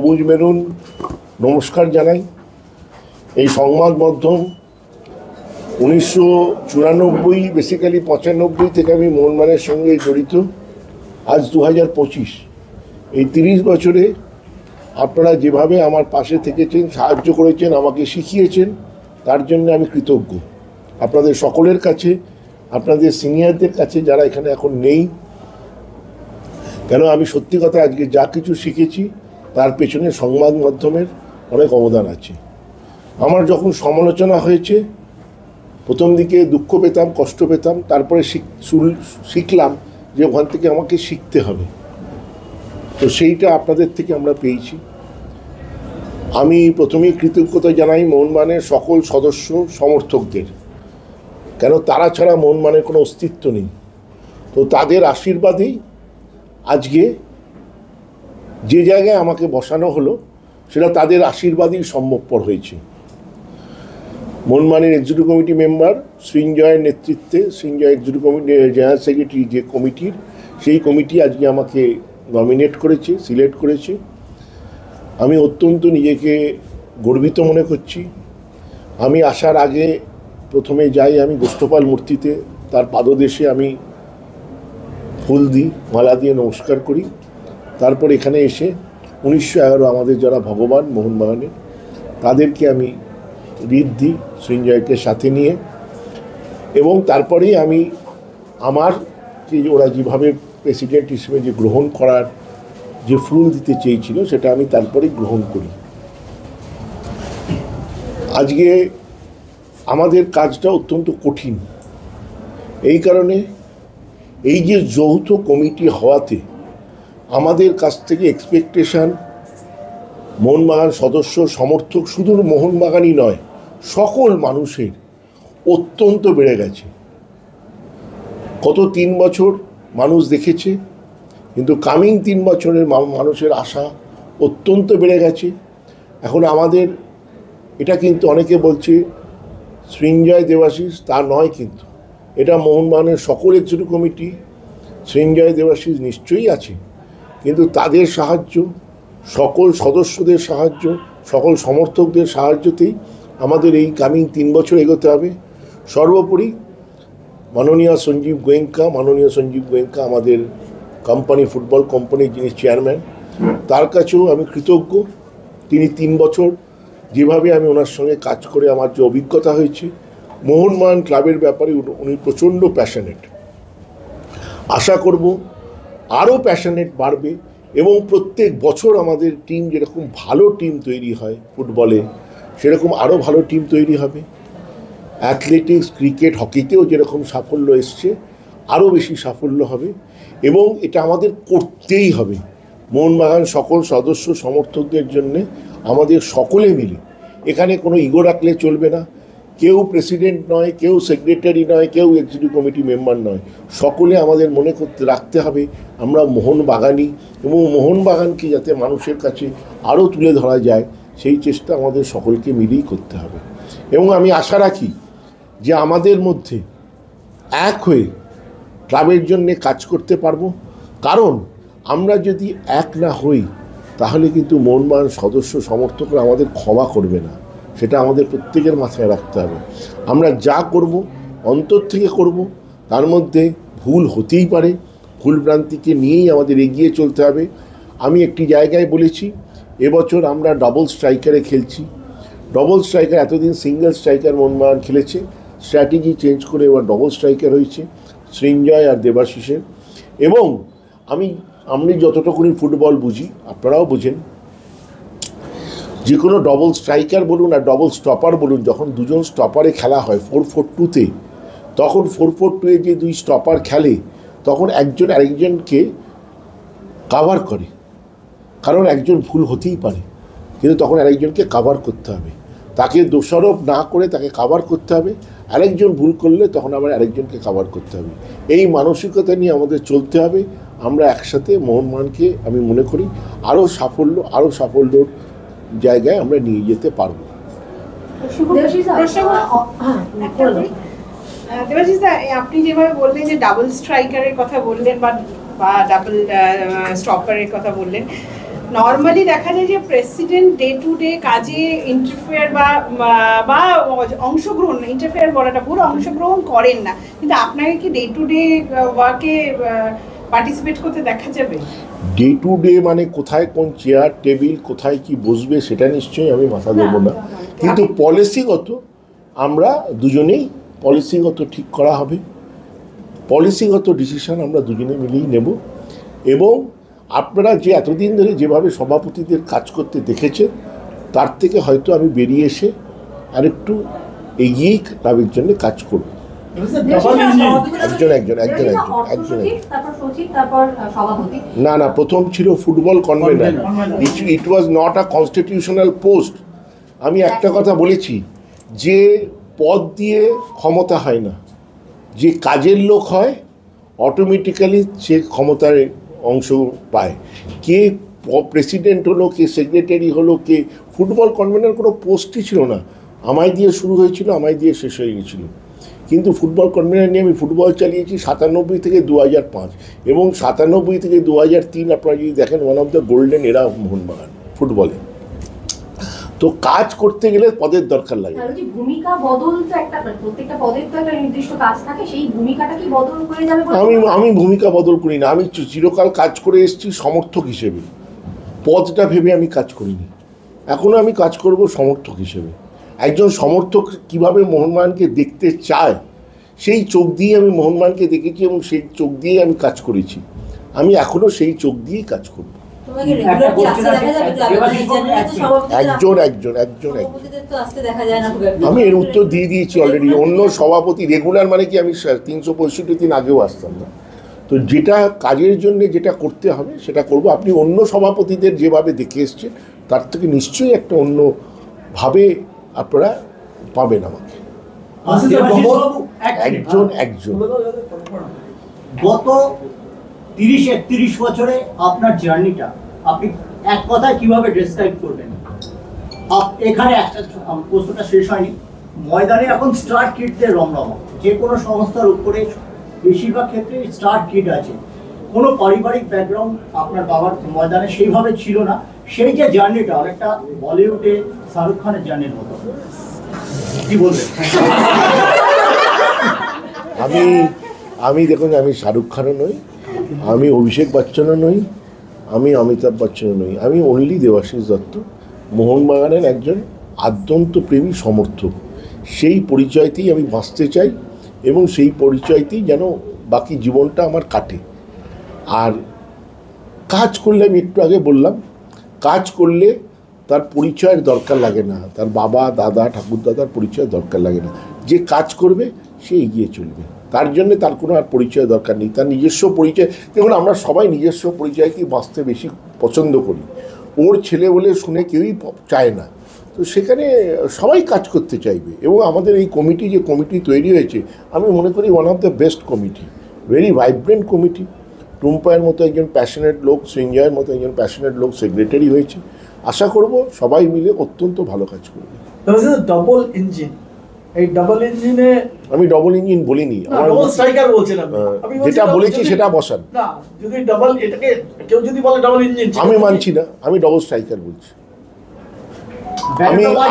সবুজ মেরুন নমস্কার জানাই। এই সংবাদ মাধ্যম 1994 বেসিক্যালি 95 থেকে আমি মোহনবাগানের সঙ্গে জড়িত। আজ 2025, এই 30 বছরে আপনারা যেভাবে আমার পাশে থেকেছেন, সাহায্য করেছেন, আমাকে শিখিয়েছেন, তার জন্য আমি কৃতজ্ঞ। আপনাদের সকলের কাছে, আপনাদের সিনিয়রদের কাছে যারা এখানে এখন নেই, কেন আমি সত্যি কথা আজকে যা কিছু শিখেছি তার পেছনে সংবাদ মাধ্যমের অনেক অবদান আছে। আমার যখন সমালোচনা হয়েছে, প্রথম দিকে দুঃখ পেতাম, কষ্ট পেতাম, তারপরে শিখলাম যে ওখান থেকে আমাকে শিখতে হবে। তো সেইটা আপনাদের থেকে আমরা পেয়েছি। আমি প্রথমেই কৃতজ্ঞতা জানাই মোহনবাগানের সকল সদস্য সমর্থকদের, কেন তারা ছাড়া মোহনবাগানের কোনো অস্তিত্ব নেই। তো তাদের আশীর্বাদেই আজকে যে জায়গায় আমাকে বসানো হলো সেটা তাদের আশীর্বাদেই সম্ভবপর হয়েছে। মোহনবাগানের এক্সিকিউটিভ কমিটি মেম্বার সৃঞ্জয়ের নেতৃত্বে, Srinjoy executive committee general secretary যে কমিটির, সেই কমিটি আজকে আমাকে নমিনেট করেছে, সিলেক্ট করেছে। আমি অত্যন্ত নিজেকে গর্বিত মনে করছি। আমি আসার আগে প্রথমে যাই আমি গোষ্ঠপাল মূর্তিতে, তার পাদদেশে আমি ফুল দিই, মালা দিয়ে নমস্কার করি। তারপর এখানে এসে 1911 আমাদের যারা ভগবান মোহনবাগানের, তাদেরকে আমি রিট দিই সৃঞ্জয়কে সাথে নিয়ে। এবং তারপরেই আমি আমারকে ওরা যেভাবে প্রেসিডেন্ট হিসেবে যে গ্রহণ করার যে ফুল দিতে চেয়েছিল, সেটা আমি তারপরেই গ্রহণ করি। আজকে আমাদের কাজটা অত্যন্ত কঠিন, এই কারণে এই যে যৌথ কমিটি হওয়াতে আমাদের কাছ থেকে এক্সপেকটেশান মোহনবাগান সদস্য সমর্থক, শুধু মোহনবাগানই নয়, সকল মানুষের অত্যন্ত বেড়ে গেছে। গত 3 বছর মানুষ দেখেছে, কিন্তু কামিং 3 বছরের মানুষের আশা অত্যন্ত বেড়ে গেছে। এখন আমাদের এটা কিন্তু অনেকে বলছে সৃঞ্জয় দেবাশিস, তা নয়, কিন্তু এটা মোহনবাগানের সকল এক্সিকিউটিভ কমিটি, সৃঞ্জয় দেবাশিস নিশ্চয়ই আছে, কিন্তু তাদের সাহায্য, সকল সদস্যদের সাহায্য, সকল সমর্থকদের সাহায্যতেই আমাদের এই কামিং 3 বছর এগোতে হবে। সর্বোপরি মাননীয় সঞ্জীব গোয়েঙ্কা আমাদের কোম্পানি, ফুটবল কোম্পানির যিনি চেয়ারম্যান, তার কাছেও আমি কৃতজ্ঞ। তিনি 3 বছর যেভাবে আমি ওনার সঙ্গে কাজ করে আমার যে অভিজ্ঞতা হয়েছে, মোহনবাগান ক্লাবের ব্যাপারে উনি প্রচণ্ড প্যাশনেট। আশা করব আরও প্যাশনেট বাড়বে এবং প্রত্যেক বছর আমাদের টিম যেরকম ভালো টিম তৈরি হয় ফুটবলে, সেরকম আরও ভালো টিম তৈরি হবে। অ্যাথলেটিক্স, ক্রিকেট, হকিতেও যেরকম সাফল্য এসছে, আরও বেশি সাফল্য হবে এবং এটা আমাদের করতেই হবে। মোহনবাগান সকল সদস্য সমর্থকদের জন্যে আমাদের সকলে মিলে, এখানে কোনো ইগো রাখলে চলবে না। কেউ প্রেসিডেন্ট নয়, কেউ সেক্রেটারি নয়, কেউ এক্সিকিউটিভ কমিটি মেম্বার নয়, সকলে আমাদের মনে রাখতে হবে আমরা মোহনবাগানি, এবং মোহনবাগানকে যাতে মানুষের কাছে আরও তুলে ধরা যায় সেই চেষ্টা আমাদের সকলকে মিলেই করতে হবে। এবং আমি আশা রাখি যে আমাদের মধ্যে এক হয়ে ক্লাবের জন্যে কাজ করতে পারবো, কারণ আমরা যদি এক না হই তাহলে কিন্তু মোহনবাগান সদস্য সমর্থকরা আমাদের ক্ষমা করবে না, সেটা আমাদের প্রত্যেকের মাথায় রাখতে হবে। আমরা যা করব অন্তর থেকে করব, তার মধ্যে ভুল হতেই পারে, ভুল ভ্রান্তিকে নিয়েই আমাদের এগিয়ে চলতে হবে। আমি একটি জায়গায় বলেছি, এবছর আমরা ডবল স্ট্রাইকারে খেলছি। ডবল স্ট্রাইকার, এতদিন সিঙ্গেল স্ট্রাইকার মোহনবাগান খেলেছে, স্ট্র্যাটেজি চেঞ্জ করে এবার ডবল স্ট্রাইকার হয়েছে সৃঞ্জয় আর দেবাশিসের। এবং আমি যতটুকুনি ফুটবল বুঝি, আপনারাও বোঝেন, যে কোনো ডবল স্ট্রাইকার বলুন আর ডবল স্টপার বলুন, যখন দুজন স্টপারে খেলা হয় 4-4-2-তে, তখন 4-4-2-এ যে 2 স্টপার খেলে, তখন একজন আরেকজনকে কাভার করে, কারণ একজন ভুল হতেই পারে, কিন্তু তখন আরেকজনকে কাভার করতে হবে, তাকে দোষারোপ না করে তাকে কাভার করতে হবে। আরেকজন ভুল করলে তখন আবার আরেকজনকে কাভার করতে হবে। এই মানসিকতা নিয়ে আমাদের চলতে হবে। আমরা একসাথে মোহনবাগানকে আমি মনে করি আরও সাফল্যর জায়গায় আমরা নিয়ে যেতে পারবো। দেবাশিস দা, আপনি যেভাবে বললেন যে ডাবল স্ট্রাইকারের কথা বললেন বা ডাবল স্টপারের কথা বললেন, নর্মালি দেখা যায় যে প্রেসিডেন্ট ডে টু ডে কাজে ইন্টারফেয়ার বা অংশগ্রহণ, ইন্টারফেয়ার বলাটা ভুল, অংশগ্রহণ করেন না, কিন্তু আপনাকে কি ডে টু ডে ওয়ার্কে পার্টিসিপেট করতে দেখা যাবে? ডে টু ডে মানে কোথায় কোন চেয়ার টেবিল কোথায় কি বসবে সেটা নিশ্চয়ই আমি মাথা দেবো না, কিন্তু পলিসিগত আমরা দুজনেই পলিসিগত ঠিক করা হবে, পলিসিগত ডিসিশন আমরা দুজনে মিলেই নেব। এবং আপনারা যে এতদিন ধরে যেভাবে সভাপতিদের কাজ করতে দেখেছেন তার থেকে হয়তো আমি বেরিয়ে এসে আরেকটু এগিয়েই লাভের জন্য কাজ করব। না, প্রথম ছিল football convener, it was not a constitutional post. আমি একটা কথা বলেছি যে পদ দিয়ে ক্ষমতা হয় না, যে কাজের লোক হয় অটোমেটিক্যালি সে ক্ষমতার অংশ পায়। কে প্রেসিডেন্ট হলো, কে সেক্রেটারি হলো, কে ফুটবল কনভেনার কোনো পোস্টই ছিল না, আমায় দিয়ে শুরু হয়েছিল, আমায় দিয়ে শেষ হয়ে গেছিলো। কিন্তু ফুটবল কনভেনার নিয়ে আমি ফুটবল চালিয়েছি 97 থেকে 2005, এবং 97 থেকে 2003 আপনারা যদি দেখেন ওয়ান অফ দ্য গোল্ডেন এরা মোহনবাগান ফুটবলে। তো কাজ করতে গেলে পদের দরকার লাগে। ভূমিকা বদল তো একটা, প্রত্যেকটা পদের তো একটা নির্দিষ্ট কাজ থাকে, সেই ভূমিকাটা কি বদল হয়ে যাবে? আমি ভূমিকা বদল করি না, আমি চিরকাল কাজ করে এসেছি সমর্থক হিসেবে, পদটা ভেবে আমি কাজ করিনি। এখনও আমি কাজ করব সমর্থক হিসেবে। একজন সমর্থক কিভাবে মোহনবাগানকে দেখতে চায় সেই চোখ দিয়ে আমি মোহনবাগানকে দেখেছি এবং সেই চোখ দিয়েই আমি কাজ করেছি। আমি এখনও সেই চোখ দিয়েই কাজ করব। একজন আমি এর উত্তর দিয়ে দিয়েছি অলরেডি। অন্য সভাপতি রেগুলার মানে কি আমি 365 দিন আগেও আসতাম না। তো যেটা কাজের জন্য যেটা করতে হবে সেটা করব। আপনি অন্য সভাপতিদের যেভাবে দেখে এসছেন তার থেকে নিশ্চয়ই একটা অন্যভাবে আপনারা পাবেন আমাকে। একজন গত 30-31 বছরে আপনার জার্নিটা আপনি এক কথায় কিভাবে ডেসক্রাইব করবেন? এখানে একটা প্রশ্নটা শেষ হয়নি। ময়দানে এখন স্টার কিডদের রমরমা, যে কোনো সংস্থার উপরে বেশিরভাগ ক্ষেত্রে স্টার কিড আছে। কোনো পারিবারিক ব্যাকগ্রাউন্ড আপনার বাবার ময়দানে সেইভাবে ছিল না। সেই যে জার্নিটা অনেকটা বলিউডে শাহরুখ খানের জার্নির মতো, কি বলবেন? আমি দেখুন, আমি শাহরুখ খানও নই, আমি অভিষেক বচ্চনও নই, আমি অমিতাভ বচ্চনও নই, আমি অনলি দেবাশিস দত্ত, মোহনবাগানের একজন আদ্যন্ত প্রেমী সমর্থক। সেই পরিচয়তেই আমি বাঁচতে চাই এবং সেই পরিচয়তেই যেন বাকি জীবনটা আমার কাটে। আর কাজ করলে, আমি একটু আগে বললাম, কাজ করলে তার পরিচয়ের দরকার লাগে না, তার বাবা দাদা ঠাকুরদাদার পরিচয়ের দরকার লাগে না। যে কাজ করবে সে এগিয়ে চলবে, তার জন্যে তার কোনো আর পরিচয় দরকার নেই। তার নিজস্ব পরিচয়, দেখুন আমরা সবাই নিজস্ব পরিচয়কেই বাঁচতে বেশি পছন্দ করি। ওর ছেলে বলে শুনে কেউই চায় না। তো সেখানে সবাই কাজ করতে চাইবে। এবং আমাদের এই কমিটি, যে কমিটি তৈরি হয়েছে, আমি মনে করি one of the best committee, very vibrant committee. টুম্পায়ের মতো একজন প্যাশনেট লোক, সঞ্জয়ের মতো একজন প্যাশনেট লোক সেক্রেটারি হয়েছে। আশা করব সবাই মিলে অত্যন্ত ভালো কাজ করবে। ডাবল ইঞ্জিন, এই ডাবল ইঞ্জিনে আমি ডাবল ইঞ্জিন বলিনি, ডাবল স্ট্রাইকার বলছেন আপনি, যেটা বলেছি সেটা বসান। না, যদি ডাবল, এটাকে কেউ যদি বলে ডাবল ইঞ্জিন, আমি মানছি না, আমি ডাবল স্ট্রাইকার বলছি।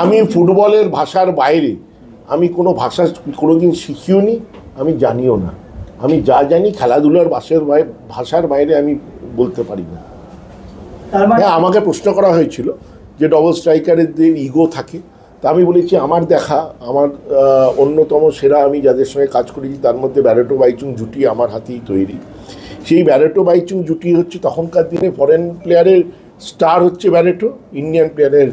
আমি ফুটবলের ভাষার বাইরে আমি কোনো ভাষা কোনোদিন শিখিও নি, আমি জানিও না। আমি যা জানি খেলাধুলার ভাষার বাইরে আমি বলতে পারি না। হ্যাঁ, আমাকে প্রশ্ন করা হয়েছিল যে ডবল স্ট্রাইকারদের ইগো থাকে, তা আমি বলেছি আমার দেখা, আমার অন্যতম সেরা আমি যাদের সঙ্গে কাজ করেছি তার মধ্যে ব্যারেটো বাইচুং জুটি আমার হাতেই তৈরি। সেই ব্যারেটো বাইচুং জুটি হচ্ছে তখনকার দিনে ফরেন প্লেয়ারের স্টার হচ্ছে ব্যারেটো, ইন্ডিয়ান প্লেয়ারের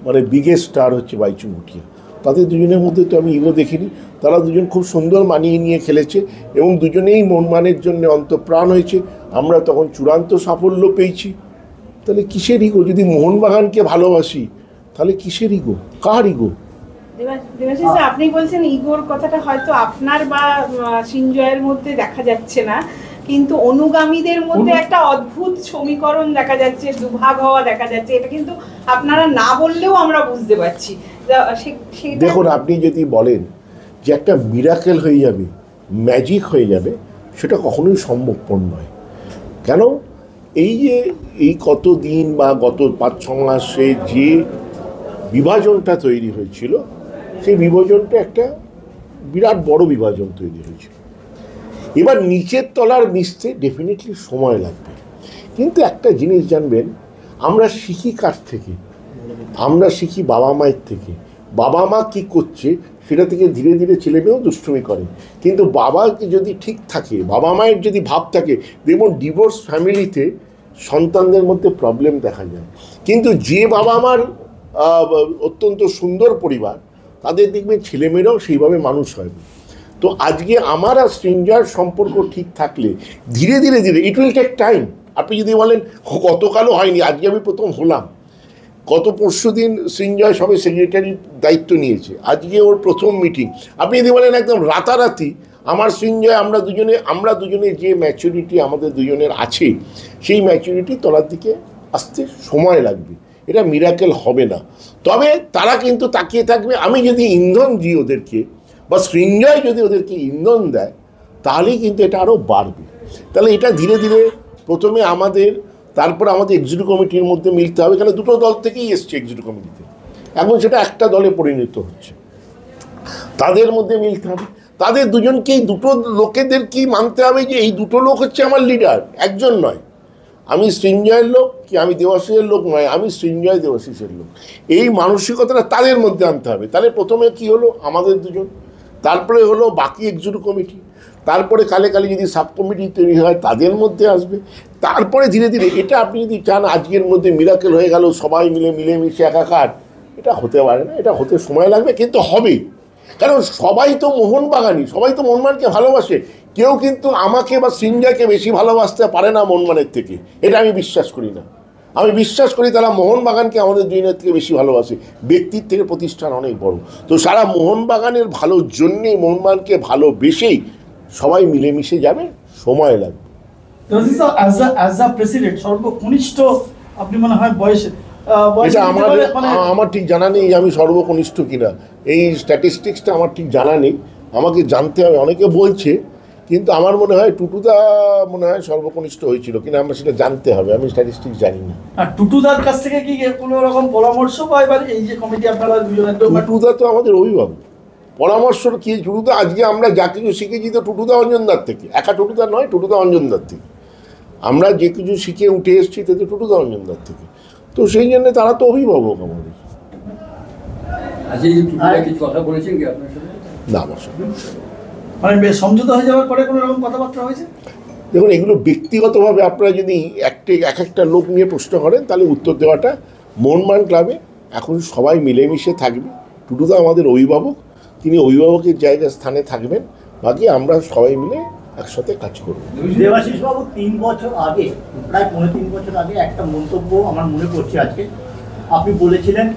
মানে বিগেস্ট স্টার হচ্ছে বাইচুং ভুটিয়া। তাদের দুজনের মধ্যে তো আমি ইগো দেখিনি। তারা দুজন খুব সুন্দর মানিয়ে নিয়ে খেলেছে এবং দুজনেই মোহনবাগানের জন্য অন্তঃপ্রাণ হয়েছে। আমরা তখন চূড়ান্ত সাফল্য পেয়েছি। তাহলে কিসের ইগো? যদি মোহনবাগানকে ভালোবাসি তাহলে কিসের ইগো? কার ইগো? দেবাশিস, আপনি বলছেন ইগোর কথাটা হয়তো আপনার বা সঞ্জয়ের মধ্যে দেখা যাচ্ছে না, কিন্তু অনুগামীদের মধ্যে একটা অদ্ভুত সমীকরণ দেখা যাচ্ছে, দুভাগ হওয়া দেখা যাচ্ছে। এটা কিন্তু আপনারা না বললেও আমরা বুঝতে পারছি। দেখুন, আপনি যদি বলেন যে একটা মিরাকেল হয়ে যাবে, ম্যাজিক হয়ে যাবে, সেটা কখনোই সম্ভবপর নয়। কেন? এই যে এই কত দিন বা গত 5-6 মাসে যে বিভাজনটা তৈরি হয়েছিল, সেই বিভাজনটা একটা বিরাট বড় বিভাজন তৈরি হয়েছিল। এবার নিচের তলার মিশতে ডেফিনেটলি সময় লাগবে, কিন্তু একটা জিনিস জানবেন, আমরা শিখি কার থেকে? আমরা শিখি বাবা মায়ের থেকে। বাবা মা কী করছে সেটা থেকে ধীরে ধীরে ছেলেমেয়েও দুষ্টুমি করে। কিন্তু বাবা যদি ঠিক থাকে, বাবা মায়ের যদি ভাব থাকে, দেখুন ডিভোর্স ফ্যামিলিতে সন্তানদের মধ্যে প্রবলেম দেখা যায়। কিন্তু যে বাবা মার অত্যন্ত সুন্দর পরিবার, তাদের দেখবেন ছেলেমেয়েরাও সেইভাবে মানুষ হয়। তো আজকে আমার আর সৃঞ্জয়ের সম্পর্ক ঠিক থাকলে ধীরে ধীরে ধীরে ইট উইল টেক টাইম। আপনি যদি বলেন গতকালও হয়নি, আজকে আমি প্রথম হলাম, গত পরশু দিন সৃঞ্জয় সবে সেক্রেটারির দায়িত্ব নিয়েছে, আজকে ওর প্রথম মিটিং। আপনি যদি বলেন একদম রাতারাতি আমার সৃঞ্জয়, আমরা দুজনে যে ম্যাচুরিটি আমাদের দুজনের আছে, সেই ম্যাচুরিটি তোলার দিকে আসতে সময় লাগবে, এটা মিরাকেল হবে না। তবে তারা কিন্তু তাকিয়ে থাকবে, আমি যদি ইন্ধন দিই ওদেরকে, বা সৃঞ্জয় যদি ওদেরকে ইন্ধন দেয়, তাহলেই কিন্তু এটা আরও বাড়বে। তাহলে এটা ধীরে ধীরে প্রথমে আমাদের, তারপর আমাদের এক্সিকিউটিভ কমিটির মধ্যে মিলতে হবে, কারণ দুটো দল থেকেই এসছে এক্সিকিউটিভ কমিটিতে, এখন সেটা একটা দলে পরিণত হচ্ছে। তাদের মধ্যে মিলতে হবে, তাদের দুজনকেই, দুটো লোকেদেরকেই মানতে হবে যে এই দুটো লোক হচ্ছে আমার লিডার, একজন নয়। আমি সৃঞ্জয়ের লোক কি আমি দেবাশিসের লোক নয়, আমি সৃঞ্জয় দেবাশিসের লোক, এই মানসিকতাটা তাদের মধ্যে আনতে হবে। তাহলে প্রথমে কি হলো, আমাদের দুজন, তারপরে হলো বাকি এক্সিকিউটিভ কমিটি, তারপরে কালে কালে যদি সাব কমিটি তৈরি হয় তাদের মধ্যে আসবে, তারপরে ধীরে ধীরে। এটা আপনি যদি চান আজকের মধ্যে মিরাকেল হয়ে গেল, সবাই মিলেমিশে একাকার, এটা হতে পারে না, এটা হতে সময় লাগবে, কিন্তু হবে। কারণ সবাই তো মোহনবাগানই, সবাই তো মোহনবাগানকে ভালোবাসে। কেউ কিন্তু আমাকে বা সৃঞ্জয়কে বেশি ভালোবাসতে পারে না মোহনবাগানের থেকে, এটা আমি বিশ্বাস করি না। আমি বিশ্বাস করি তারা মোহনবাগানকে আমাদের দুজনের থেকে বেশি ভালোবাসে, ব্যক্তির থেকে প্রতিষ্ঠান অনেক বড়। তো সারা মোহনবাগানের ভালোর জন্যেই, মোহনবাগানকে ভালোবেসেই সবাই মিলেমিশে যাবে, সময় লাগবে। অ্যাজ আ প্রেসিডেন্ট সর্বকনিষ্ঠ আপনি মনে হয় বয়সে, এটা আমার ঠিক জানা নেই আমি সর্বকনিষ্ঠ কিনা, এই স্ট্যাটিস্টিক্সটা আমার ঠিক জানা নেই, আমাকে জানতে হবে। অনেকে বলছে, কিন্তু আমার মনে হয় টুটুদা মনে হয় সর্বকনিষ্ঠ হয়েছিল কিনা, আমার সেটা জানতে হবে, আমি স্ট্যাটিস্টিক্স জানি না। আর টুটুদার কাছ থেকে কি কোনো রকম পরামর্শ বা এবার এই যে কমিটি আপনারা দুজনের, টুটুদা তো আমাদের অভিভাবক, পরামর্শ কি? টুটুদা আজকে আমরা যা কিছু শিখেছি তো টুটুদা অঞ্জনদার থেকে, একা টুটুদা নয়, টুটুদা অঞ্জনদার থেকে আমরা যে কিছু শিখে উঠে এসেছি, তাতে টুটুদা অঞ্জনদার থেকে। তো সেই জন্য তারা তো অভিভাবক আমাদের। কিছু কথা বলেছেন কি আপনার সাথে? না, আমার সাথে মানে সমঝোতা হয়ে যাওয়ার পরে কোনো রকম কথাবার্তা হয়েছে? দেখুন, এগুলো ব্যক্তিগতভাবে আপনারা যদি এক একটা লোক নিয়ে প্রশ্ন করেন, তাহলে উত্তর দেওয়াটা, মোহনবাগান ক্লাবে এখন সবাই মিলেমিশে থাকবে। টুটুদা আমাদের অভিভাবক, তিনি অভিভাবকের জায়গায় স্থানে থাকবেন, বাকি আমরা সবাই মিলে একসাথে কাজ করব। দেবাশিস বাবু 3 বছর আগে, প্রায় 3 বছর আগে একটা মন্তব্য আমার মনে পড়ছে আজকে, আপনি বলেছিলেন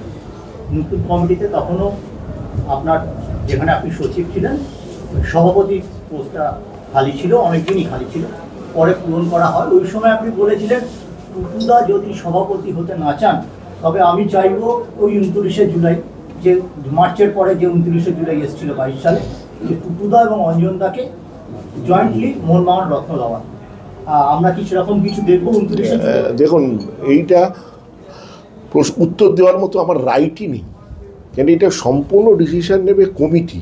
নতুন কমিটিতে, তখনও আপনার যেখানে আপনি সচিব ছিলেন, সভাপতি পোস্টটা খালি ছিল, অনেকদিনই খালি ছিল, পরে পূরণ করা হয়। ওই সময় আপনি বলেছিলেন টুটুদা যদি সভাপতি হতে না চান, তবে আমি চাইব ওই 29শে জুলাই, যে মার্চের পরে যে 29শে জুলাই এসেছিল 22 সালে, যে টুটুদা এবং অঞ্জনদাকে জয়েন্টলি মোহনবাগান রত্ন দেওয়া। আমরা কি সেরকম কিছু দেখবো 29শে? দেখুন, এইটা উত্তর দেওয়ার মতো আমার রাইটই নেই, কেন এটা সম্পূর্ণ ডিসিশন নেবে কমিটি,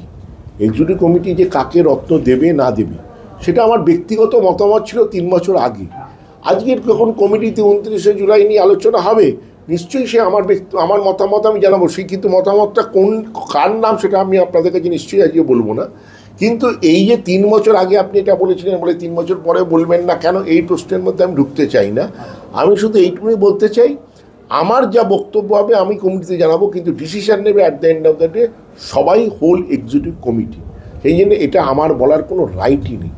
এক্সিকিউটিভ কমিটি, যে কাকে রত্ন দেবে না দেবে। সেটা আমার ব্যক্তিগত মতামত ছিল 3 বছর আগে। আজকের যখন কমিটিতে 29শে জুলাই নিয়ে আলোচনা হবে, নিশ্চয়ই সে আমার মতামত আমি জানাবো। সেই কিন্তু মতামতটা কার নাম সেটা আমি আপনাদের কাছে নিশ্চয়ই আজকে বলবো না। কিন্তু এই যে 3 বছর আগে আপনি এটা বলেছিলেন বলে 3 বছর পরে বলবেন না কেন, এই প্রশ্নের মধ্যে আমি ঢুকতে চাই না। আমি শুধু এইটুকুই বলতে চাই, আমার যা বক্তব্য হবে আমি কমিটিতে জানাবো, কিন্তু ডিসিশন নেবে at the end of the day সবাই, হোল এক্সিকিউটিভ কমিটি। সেই জন্য এটা আমার বলার কোনো রাইটই নেই।